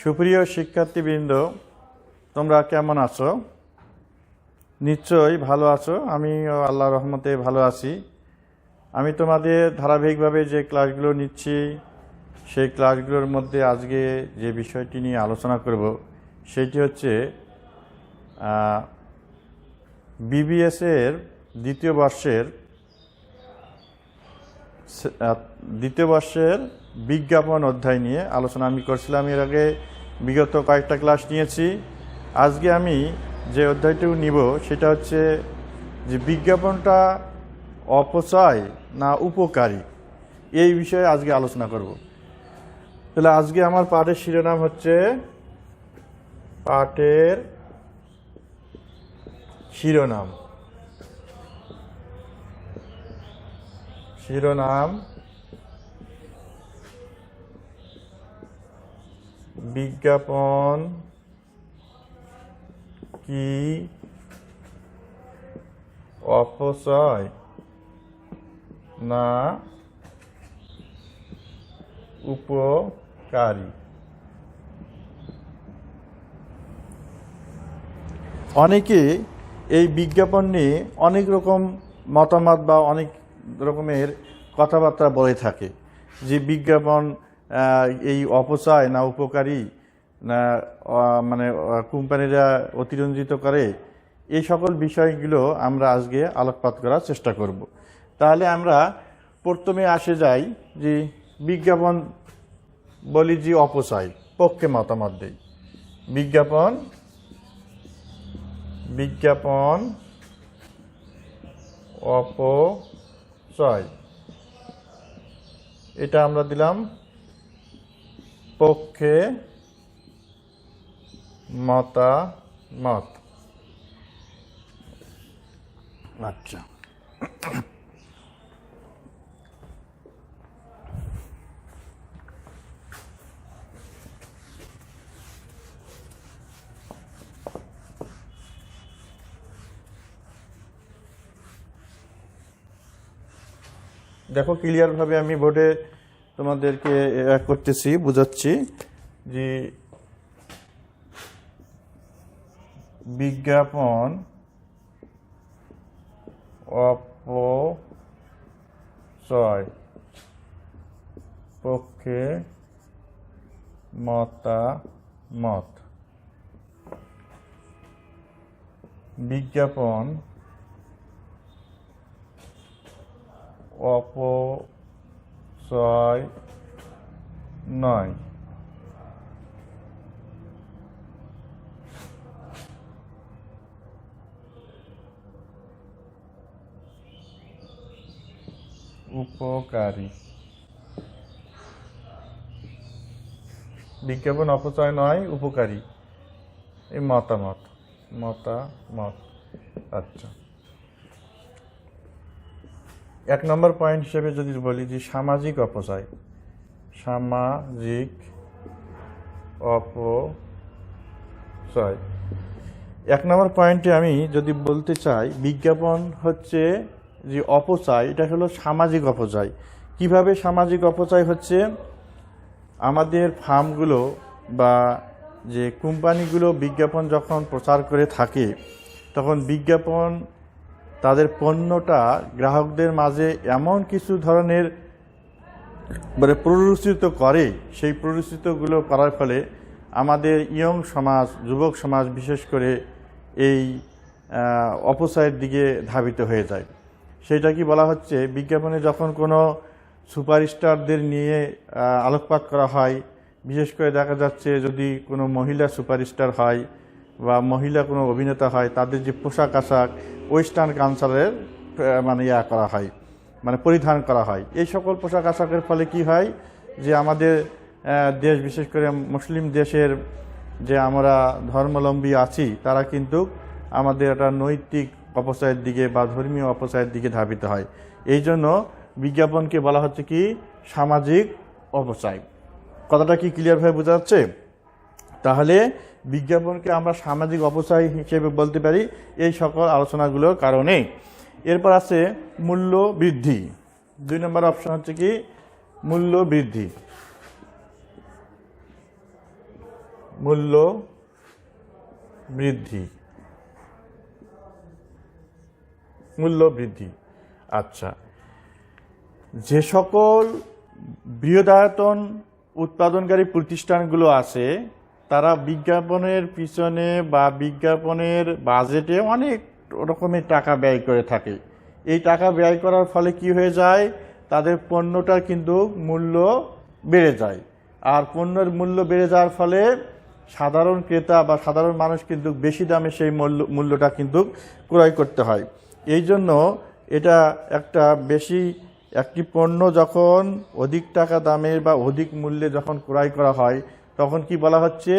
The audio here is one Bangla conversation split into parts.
সুপ্রিয় শিক্ষার্থীবৃন্দ, তোমরা কেমন আছো? নিশ্চয়ই ভালো আছো। আমি আল্লাহর রহমতে ভালো আছি। আমি তোমাদের ধারাবাহিকভাবে যে ক্লাসগুলো নিচ্ছি সেই ক্লাসগুলোর মধ্যে আজকে যে বিষয়টি নিয়ে আলোচনা করব সেটি হচ্ছে বিবিএসের দ্বিতীয় বর্ষের বিজ্ঞাপন অধ্যায় নিয়ে আলোচনা আমি করছিলাম। এর আগে বিগত কয়েকটা ক্লাস নিয়েছি। আজকে আমি যে অধ্যায়টি নিব সেটা হচ্ছে যে বিজ্ঞাপনটা অপচয় না উপকারী, এই বিষয়ে আজকে আলোচনা করব। তাহলে আজকে আমার পাঠের শিরোনাম হচ্ছে শিরোনাম বিজ্ঞাপন কি অপচয় না উপকারী? অনেকে এই বিজ্ঞাপন নিয়ে অনেক রকম মতামত বা অনেক রকমের কথাবার্তা বলে থাকে যে বিজ্ঞাপন এই অপচয় না উপকারী, না মানে কোম্পানিরা অতিরঞ্জিত করে। এই সকল বিষয়গুলো আমরা আজকে আলোকপাত করার চেষ্টা করব। তাহলে আমরা প্রথমে আসে যাই যে বিজ্ঞাপন বলি যে অপচয় পক্ষে মতামত দেই। বিজ্ঞাপন অপচয়, এটা আমরা দিলাম পক্ষে মতামত। আচ্ছা, দেখো ক্লিয়ারভাবে আমি বোর্ডে তোমাদেরকে করতেছি, বুঝাচ্ছি যে বিজ্ঞাপন অপচয় পক্ষে মতামত। বিজ্ঞাপন অপচয় নয়, উপকারী। বিজ্ঞাপন অপচয় নয়, উপকারী, এই মতামত। আচ্ছা, এক নম্বর পয়েন্ট হিসেবে যদি বলি যে সামাজিক অপচয়। এক নম্বর পয়েন্টে আমি যদি বলতে চাই বিজ্ঞাপন হচ্ছে যে অপচয়, এটা হলো সামাজিক অপচয়। কিভাবে সামাজিক অপচয় হচ্ছে? আমাদের ফার্মগুলো বা যে কোম্পানিগুলো বিজ্ঞাপন যখন প্রচার করে থাকে তখন বিজ্ঞাপন তাদের পণ্যটা গ্রাহকদের মাঝে এমন কিছু ধরনের প্ররোচিত করে, সেই প্ররোচিতগুলো করার ফলে আমাদের ইয়ং সমাজ, যুবক সমাজ বিশেষ করে এই অপচয়ের দিকে ধাবিত হয়ে যায়। সেটা কি বলা হচ্ছে, বিজ্ঞাপনে যখন কোনো সুপারস্টারদের নিয়ে আলোকপাত করা হয়, বিশেষ করে দেখা যাচ্ছে যদি কোনো মহিলা সুপারস্টার হয় বা মহিলা কোনো অভিনেতা হয়, তাদের যে পোশাক আশাক ওয়েস্টার্ন কালচারের করা হয়, পরিধান করা হয়। এই সকল পোশাক আশাকের ফলে কি হয় যে আমাদের দেশ, বিশেষ করে মুসলিম দেশের যে আমরা ধর্মাবলম্বী আছি, তারা কিন্তু আমাদের একটা নৈতিক অপচয়ের দিকে বা ধর্মীয় অপচয়ের দিকে ধাবিত হয়। এই জন্য বিজ্ঞাপনকে বলা হচ্ছে কি সামাজিক অপচয়। কথাটা কি ক্লিয়ারভাবে বোঝা যাচ্ছে? তাহলে বিজ্ঞাপনকে আমরা সামাজিক অপচয় হিসেবে বলতে পারি এই সকল আলোচনাগুলোর কারণে। এরপর আছে মূল্য বৃদ্ধি। 2 নম্বর অপশন হচ্ছে কি মূল্য বৃদ্ধি। মূল্য বৃদ্ধি, মূল্য বৃদ্ধি। আচ্ছা, যে সকল বৃহদায়তন উৎপাদনকারী প্রতিষ্ঠানগুলো আছে তারা বিজ্ঞাপনের পিছনে বা বিজ্ঞাপনের বাজেটে অনেক রকমের টাকা ব্যয় করে থাকে। এই টাকা ব্যয় করার ফলে কি হয়ে যায়, তাদের পণ্যটার কিন্তু মূল্য বেড়ে যায়। আর পণ্যের মূল্য বেড়ে যাওয়ার ফলে সাধারণ ক্রেতা বা সাধারণ মানুষ কিন্তু বেশি দামে সেই মূল্যটা কিন্তু ক্রয় করতে হয়। এই জন্য এটা একটি পণ্য যখন অধিক টাকা দামের বা অধিক মূল্যে যখন ক্রয় করা হয় তখন কি বলা হচ্ছে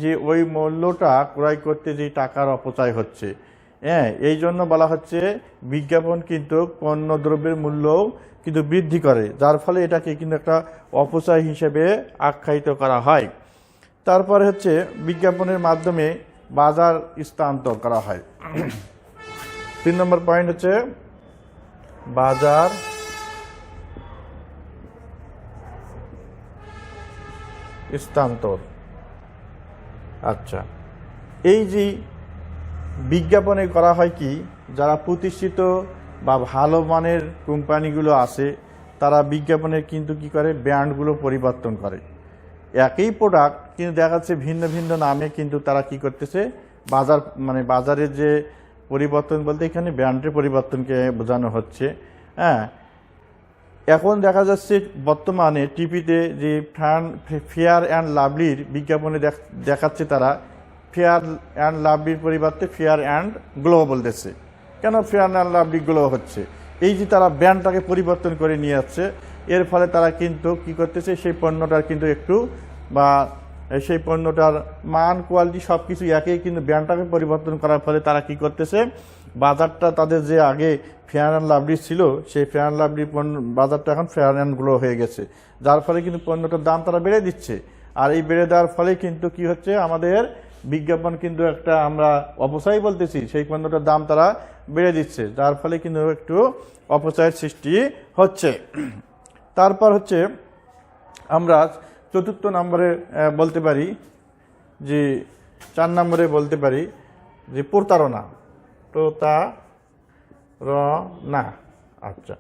যে ওই মূল্যটা ক্রয় করতে যে টাকার অপচয় হচ্ছে। এই জন্য বলা হচ্ছে বিজ্ঞাপন কিন্তু পণ্য দ্রব্যের মূল্যও কিন্তু বৃদ্ধি করে, যার ফলে এটাকে কিন্তু একটা অপচয় হিসেবে আখ্যায়িত করা হয়। তারপরে হচ্ছে বিজ্ঞাপনের মাধ্যমে বাজার স্থানান্তর করা হয়। 3 নম্বর পয়েন্ট হচ্ছে বাজার স্থানান্তর। আচ্ছা, এই যে বিজ্ঞাপনে করা হয় কি, যারা প্রতিষ্ঠিত বা ভালো মানের কোম্পানিগুলো আছে তারা বিজ্ঞাপনের কিন্তু কি করে, ব্র্যান্ডগুলো পরিবর্তন করে। একই প্রোডাক্ট কিন্তু দেখা যাচ্ছে ভিন্ন ভিন্ন নামে কিন্তু তারা কি করতেছে, বাজারের যে পরিবর্তন বলতে এখানে ব্র্যান্ডের পরিবর্তনকে বোঝানো হচ্ছে। এখন দেখা যাচ্ছে বর্তমানে টিভিতে যে ফেয়ার অ্যান্ড লাভলির বিজ্ঞাপনে দেখাচ্ছে, তারা ফেয়ার অ্যান্ড লাভলির পরিবর্তে ফেয়ার অ্যান্ড গ্লো বলতেছে। কেন ফেয়ার অ্যান্ড লাভলি গ্লো হচ্ছে? এই যে তারা ব্র্যান্ডটাকে পরিবর্তন করে নিয়ে যাচ্ছে, এর ফলে তারা কিন্তু কি করতেছে, সেই পণ্যটার কিন্তু একটু বা সেই পণ্যটার মান কোয়ালিটি সব কিছু একই, কিন্তু ব্র্যান্ডটাকে পরিবর্তন করার ফলে তারা কি করতেছে, বাজারটা তাদের যে আগে ফেয়ার অ্যান্ড লাভলি ছিল সেই ফেয়ার অ্যান্ড লাভলি বাজারটা এখন ফেয়ার অ্যান্ড গ্লো হয়ে গেছে, যার ফলে কিন্তু পণ্যটার দাম তারা বেড়ে দিচ্ছে। আর এই বেড়ে দেওয়ার ফলে কিন্তু কি হচ্ছে, আমাদের বিজ্ঞাপন কিন্তু একটা আমরা অপচয় বলতেছি, সেই পণ্যটার দাম তারা বেড়ে দিচ্ছে, যার ফলে কিন্তু একটু অপচয়ের সৃষ্টি হচ্ছে। তারপর হচ্ছে আমরা 4 নম্বরে বলতে পারি যে 4 নম্বরে বলতে পারি যে প্রতারণা। প্রতারণা। আচ্ছা,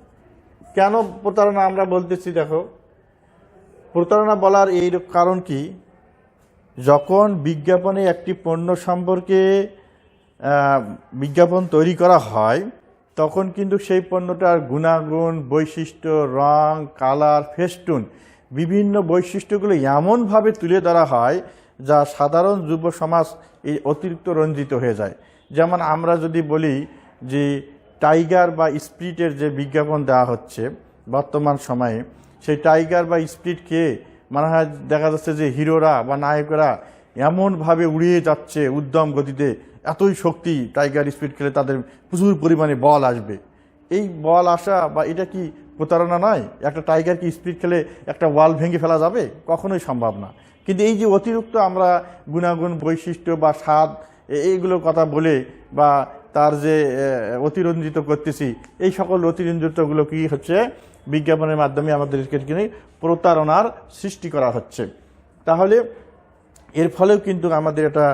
কেন প্রতারণা আমরা বলতেছি? দেখো, প্রতারণা বলার এই কারণ কি, যখন বিজ্ঞাপনে একটি পণ্য সম্পর্কে বিজ্ঞাপন তৈরি করা হয় তখন কিন্তু সেই পণ্যটার গুণাগুণ, বৈশিষ্ট্য, রং, কালার, ফেস্টুন বিভিন্ন বৈশিষ্ট্যগুলো এমনভাবে তুলে ধরা হয় যা সাধারণ যুব সমাজ এই অতিরিক্ত রঞ্জিত হয়ে যায়। যেমন আমরা যদি বলি যে টাইগার বা স্প্রিটের যে বিজ্ঞাপন দেওয়া হচ্ছে বর্তমান সময়ে, সেই টাইগার বা স্প্রিটকে মনে হয় দেখা যাচ্ছে যে হিরোরা বা নায়করা এমনভাবে উড়িয়ে যাচ্ছে উদ্যম গতিতে, এতই শক্তি, টাইগার স্পিড খেলে তাদের প্রচুর পরিমাণে বল আসবে। এই বল আসা বা এটা কি প্রতারণা নয়? একটা টাইগার কি স্পিড খেলে একটা ওয়াল ভেঙে ফেলা যাবে? কখনোই সম্ভব না। কিন্তু এই যে অতিরিক্ত আমরা গুণাগুণ, বৈশিষ্ট্য বা স্বাদ এইগুলোর কথা বলে বা তার যে অতিরঞ্জিত করতেছি, এই সকল অতিরঞ্জিতগুলো কি হচ্ছে, বিজ্ঞাপনের মাধ্যমে আমাদেরকে কিন্তু প্রতারণার সৃষ্টি করা হচ্ছে। তাহলে এর ফলেও কিন্তু আমাদের এটা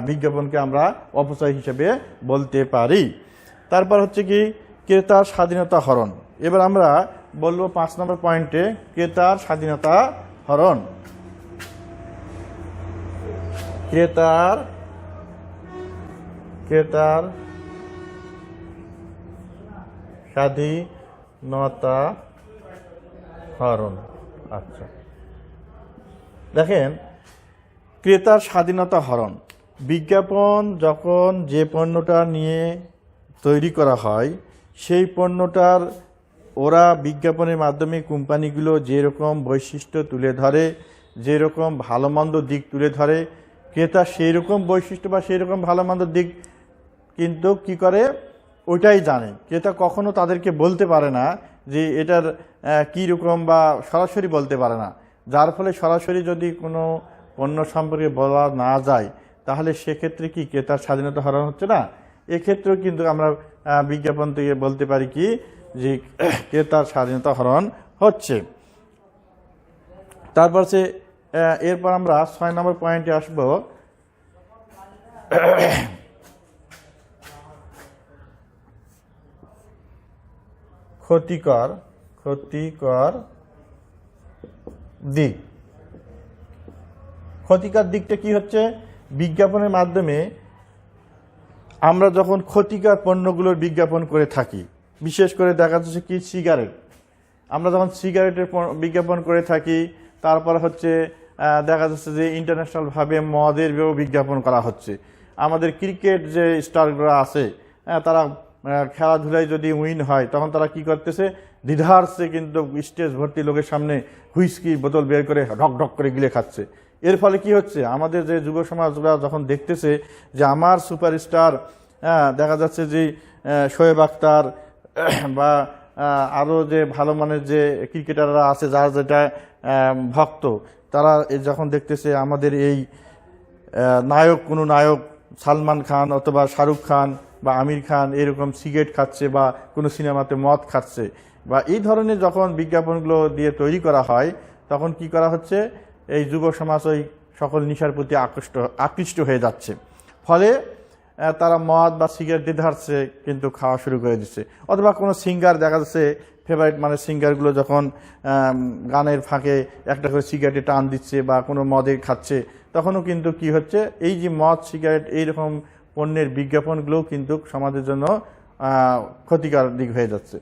বিজ্ঞাপনকে আমরা অপচয় হিসেবে বলতে পারি। তারপর হচ্ছে কি ক্রেতার স্বাধীনতা হরণ। এবার আমরা বলবো 5 নম্বর পয়েন্টে ক্রেতার স্বাধীনতা হরণ। ক্রেতার স্বাধীনতা হরণ। আচ্ছা, দেখেন, ক্রেতার স্বাধীনতা হরণ। বিজ্ঞাপন যখন যে পণ্যটা নিয়ে তৈরি করা হয় সেই পণ্যটার ওরা বিজ্ঞাপনের মাধ্যমে কোম্পানিগুলো যেরকম বৈশিষ্ট্য তুলে ধরে, যেরকম ভালো মন্দ দিক তুলে ধরে, ক্রেতা সেই রকম বৈশিষ্ট্য বা সেই রকম ভালো মন্দ দিক কিন্তু কি করে, ওইটাই জানে। ক্রেতা কখনো তাদেরকে বলতে পারে না যে এটার কী রকম বা সরাসরি বলতে পারে না, যার ফলে সরাসরি যদি কোনো পণ্য সম্পর্কে বলা না যায় তাহলে সেক্ষেত্রে কি ক্রেতার স্বাধীনতা হরণ হচ্ছে না? এক্ষেত্রেও কিন্তু আমরা বিজ্ঞাপন থেকে বলতে পারি কি যে ক্রেতার স্বাধীনতা হরণ হচ্ছে। তারপর সে এরপর আমরা 6 নম্বর পয়েন্টে আসব। ক্ষতিকর দিক। ক্ষতিকর দিকটা কি হচ্ছে? বিজ্ঞাপনের মাধ্যমে আমরা যখন ক্ষতিকর পণ্যগুলোর বিজ্ঞাপন করে থাকি, বিশেষ করে দেখা যাচ্ছে কি সিগারেট, আমরা যখন সিগারেটের বিজ্ঞাপন করে থাকি, তারপর হচ্ছে দেখা যাচ্ছে যে ইন্টারন্যাশনালভাবে মদেরও বিজ্ঞাপন করা হচ্ছে। আমাদের ক্রিকেট যে স্টারগুলো আছে, তারা খেলাধুলায় যদি উইন হয় তখন তারা কি করতেছে, দ্বিধার্সে কিন্তু স্টেজ ভর্তি লোকের সামনে হুইস্কি বোতল বের করে ঢক ঢক করে গিলে খাচ্ছে। এর ফলে কি হচ্ছে, আমাদের যে যুব সমাজরা যখন দেখতেছে যে আমার সুপারস্টার, দেখা যাচ্ছে যে শোয়েব আখতার বা আরও যে ভালো মানের যে ক্রিকেটাররা আছে যার যেটা ভক্ত, তারা যখন দেখতেছে আমাদের এই কোনো নায়ক সালমান খান অথবা শাহরুখ খান বা আমির খান এরকম সিগারেট খাচ্ছে বা কোনো সিনেমাতে মদ খাচ্ছে, বা এই ধরনের যখন বিজ্ঞাপনগুলো দিয়ে তৈরি করা হয়, তখন কি করা হচ্ছে, এই যুব সমাজ ওই সকল নেশার প্রতি আকৃষ্ট হয়ে যাচ্ছে। ফলে তারা মদ বা সিগারেট দ্বিধার্সে কিন্তু খাওয়া শুরু করে দিচ্ছে। অথবা কোনো সিঙ্গার দেখা যাচ্ছে ফেভারিট মানে সিঙ্গারগুলো যখন গানের ফাঁকে একটা করে সিগারেটে টান দিচ্ছে বা কোনো মদে খাচ্ছে, তখনও কিন্তু কি হচ্ছে, এই যে মদ সিগারেট এইরকম পণ্যের বিজ্ঞাপনগুলোও কিন্তু সমাজের জন্য ক্ষতিকর দিক হয়ে যাচ্ছে।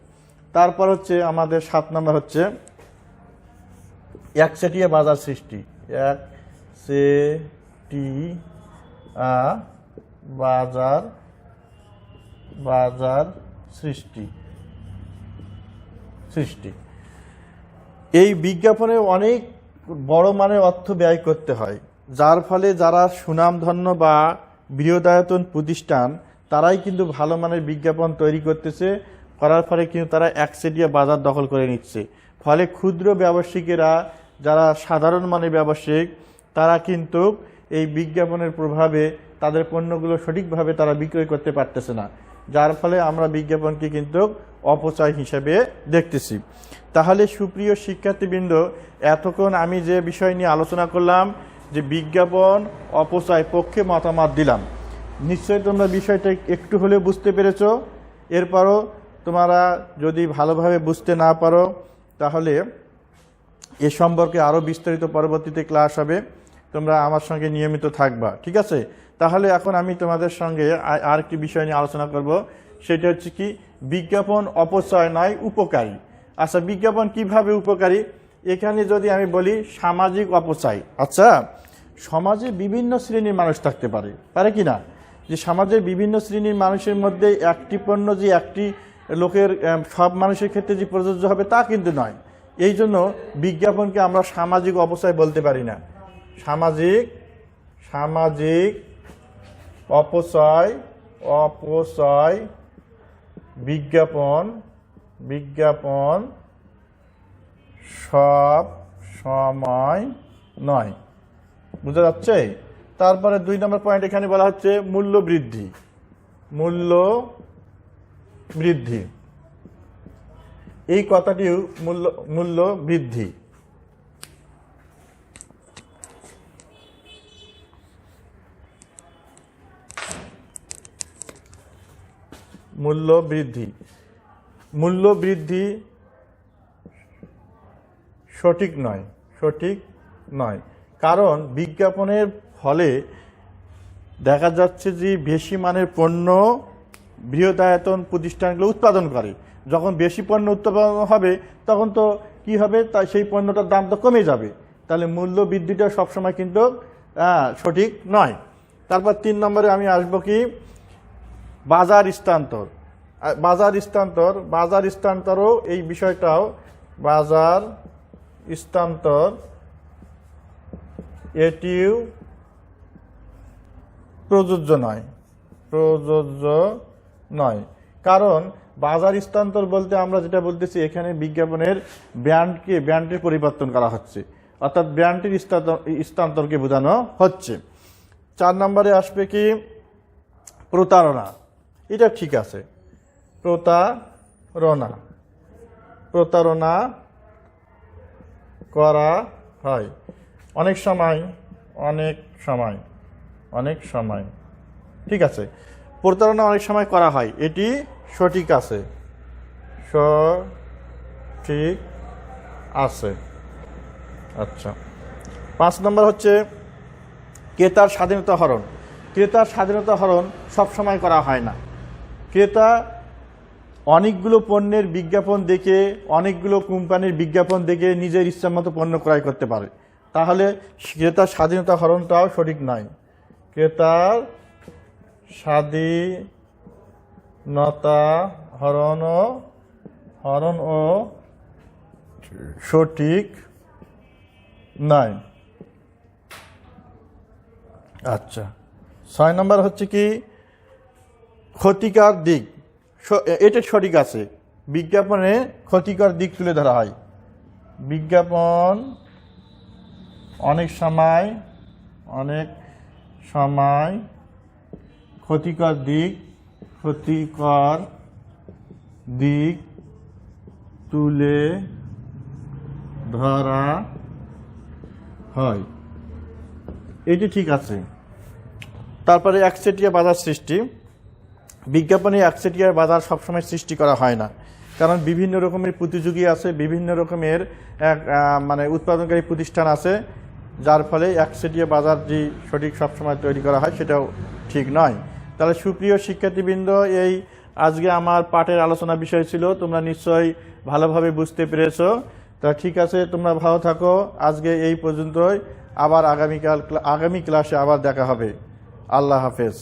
তারপর হচ্ছে আমাদের 7 নম্বর হচ্ছে একচেটিয়া বাজার সৃষ্টি। বাজার সৃষ্টি। এই বিজ্ঞাপনে অনেক বড় মানের অর্থ ব্যয় করতে হয়, যার ফলে যারা সুনামধন্য বা বৃহদায়তন প্রতিষ্ঠান তারাই কিন্তু ভালো মানের বিজ্ঞাপন তৈরি করতেছে, করার ফলে কিন্তু তারা একচেটিয়া বাজার দখল করে নিচ্ছে। ফলে ক্ষুদ্র ব্যবসায়িকেরা যারা সাধারণ মানের ব্যবসায়িক, তারা কিন্তু এই বিজ্ঞাপনের প্রভাবে তাদের পণ্যগুলো সঠিকভাবে তারা বিক্রয় করতে পারতেছে না, যার ফলে আমরা বিজ্ঞাপনকে কিন্তু অপচয় হিসেবে দেখতেছি। তাহলে সুপ্রিয় শিক্ষার্থীবৃন্দ, এতক্ষণ আমি যে বিষয় নিয়ে আলোচনা করলাম, যে বিজ্ঞাপন অপচয় পক্ষে মতামত দিলাম, নিশ্চয়ই তোমরা বিষয়টা একটু হলেও বুঝতে পেরেছো। এরপরও তোমরা যদি ভালোভাবে বুঝতে না পারো, তাহলে এ সম্পর্কে আরও বিস্তারিত পরবর্তীতে ক্লাস হবে, তোমরা আমার সঙ্গে নিয়মিত থাকবা, ঠিক আছে? তাহলে এখন আমি তোমাদের সঙ্গে আরেকটি বিষয় নিয়ে আলোচনা করব, সেটা হচ্ছে কি, বিজ্ঞাপন অপচয় নয়, উপকারী। আচ্ছা, বিজ্ঞাপন কিভাবে উপকারী? এখানে যদি আমি বলি সামাজিক অপচয়। আচ্ছা, সমাজে বিভিন্ন শ্রেণীর মানুষ থাকতে পারে কি না? যে সমাজের বিভিন্ন শ্রেণীর মানুষের মধ্যে একটি পণ্য যে একটি লোকের সব মানুষের ক্ষেত্রে যে প্রযোজ্য হবে তা কিন্তু নয়। এই জন্য বিজ্ঞাপনকে আমরা সামাজিক অপচয় বলতে পারি না। সামাজিক অপচয় বিজ্ঞাপন সব সময় নয়। বুঝা যাচ্ছে? তারপরে 2 নম্বর পয়েন্ট এখানে বলা হচ্ছে মূল্য বৃদ্ধি। এই কথাটিও মূল্য বৃদ্ধি। মূল্য বৃদ্ধি সঠিক নয়। কারণ বিজ্ঞাপনের ফলে দেখা যাচ্ছে যে বেশি মানের পণ্য বৃহদায়তন প্রতিষ্ঠানগুলো উৎপাদন করে। যখন বেশি পণ্য উৎপাদন হবে তখন তো কি হবে, তাই সেই পণ্যটার দাম তো কমে যাবে। তাহলে মূল্য বৃদ্ধিটা সবসময় কিন্তু সঠিক নয়। তারপর 3 নম্বরে আমি আসবো কি, বাজার স্থানান্তরও এই বিষয়টাও, বাজার স্থানান্তর এটিও প্রযোজ্য নয়। কারণ বাজার স্থানান্তর বলতে আমরা যেটা বলতেছি, এখানে বিজ্ঞাপনের ব্র্যান্ডের পরিবর্তন করা হচ্ছে, অর্থাৎ ব্র্যান্ডের স্থানান্তরকে বোঝানো হচ্ছে। 4 নম্বরে আসবে কি, প্রতারণা। এটা ঠিক আছে, প্রতারণা করা হয়। অনেক সময়, অনেক সময়, অনেক সময়, ঠিক আছে। প্রতারণা অনেক সময় করা হয়, এটি সঠিক আছে, সঠিক আছে। আচ্ছা, 5 নম্বর হচ্ছে ক্রেতার স্বাধীনতা হরণ। ক্রেতার স্বাধীনতা হরণ সবসময় করা হয় না। ক্রেতা অনেকগুলো পণ্যের বিজ্ঞাপন দেখে, অনেকগুলো কোম্পানির বিজ্ঞাপন দেখে নিজের ইচ্ছামতো পণ্য ক্রয় করতে পারে, তাহলে ক্রেতার স্বাধীনতা হরণটাও সঠিক নয়। ক্রেতার স্বাধীনতা হরণও সঠিক নয়। আচ্ছা, 6 নম্বর হচ্ছে কি ক্ষতিকর দিক। এটা সঠিক আছে, বিজ্ঞাপনে ক্ষতিকর দিক তুলে ধরা হয়। বিজ্ঞাপন অনেক সময় ক্ষতিকর দিক তুলে ধরা হয়, এটি ঠিক আছে। তারপরে একচেটিয়া বাজার সৃষ্টি। বিজ্ঞাপনে একচেটিয়া বাজার সবসময় সৃষ্টি করা হয় না, কারণ বিভিন্ন রকমের প্রতিযোগী আছে, বিভিন্ন রকমের মানে উৎপাদনকারী প্রতিষ্ঠান আছে, যার ফলে একচেটিয়া বাজার যে সঠিক সবসময় তৈরি করা হয় সেটাও ঠিক নয়। তাহলে সুপ্রিয় শিক্ষার্থীবৃন্দ, এই আজকে আমার পাঠের আলোচনা বিষয় ছিল, তোমরা নিশ্চয়ই ভালোভাবে বুঝতে পেরেছো। তা ঠিক আছে, তোমরা ভালো থাকো। আজকে এই পর্যন্তই, আবার আগামী ক্লাসে আবার দেখা হবে। আল্লাহ হাফেজ।